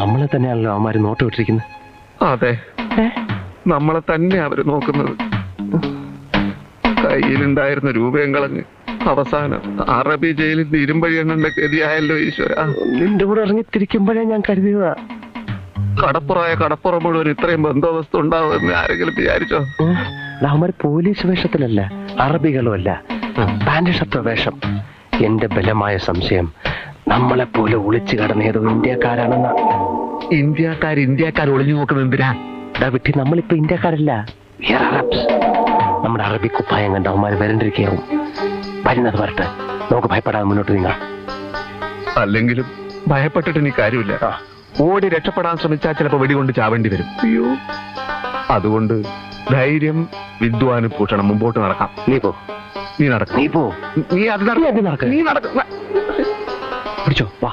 നമ്മളെ തന്നെയാണല്ലോ അവന്മാര് നോട്ട് വിട്ടിരിക്കുന്നത്. അതെ, നമ്മളെ തന്നെ അവര് നോക്കുന്നത്. കയ്യിലുണ്ടായിരുന്ന രൂപയും കളഞ്ഞ് അവസാനം അറബി ജയിലിൽ നിന്ന് ഇരുമ്പഴി എണ്ണന്റെ ഗതിയായല്ലോ ഈശ്വര. നിന്റെ കൂടെ ഇറങ്ങിത്തിരിക്കുമ്പോഴേ ഞാൻ കരുതിയതാ കടപ്പുറം മുഴുവൻ ഇത്രയും ബന്ദോബസ്ത് ഉണ്ടാവുമെന്ന് ആരെങ്കിലും വിചാരിച്ചോ? അവന്മാര് പോലീസ് വേഷത്തിലല്ല, അറബികളും അല്ല, പാന്റ് ഷർട്ട് വേഷം. എന്റെ ബലമായ സംശയം നമ്മളെ പോലെ ഒളിച്ചു കടന്ന ഏതോ ഇന്ത്യക്കാരാണെന്ന. ഇന്ത്യക്കാർ ഒളിഞ്ഞു നോക്കുന്നത് എന്തിനാ? വിട്ടി, നമ്മളിപ്പോ ഇന്ത്യക്കാരല്ല, നമ്മുടെ അറബി കുപ്പായം കണ്ട അവന്മാര് വരണ്ടിരിക്കാവും. വരുന്നത് വരട്ടെ, നമുക്ക് ഭയപ്പെടാതെ മുന്നോട്ട് നീങ്ങാം. അല്ലെങ്കിലും ഭയപ്പെട്ടിട്ട് ഇനി കാര്യമില്ല. ഓടി രക്ഷപ്പെടാൻ ശ്രമിച്ചാൽ ചിലപ്പോ വെടികൊണ്ട് ചാവേണ്ടി വരും. അയ്യോ, അതുകൊണ്ട് ധൈര്യം, വിദ്വാനുഭൂഷണം, മുമ്പോട്ട് നടക്കാം. നീ പോ, നീ നടക്കും. നീ പോ, നീ അത് നടക്കും. പിടിച്ചോ, വാ.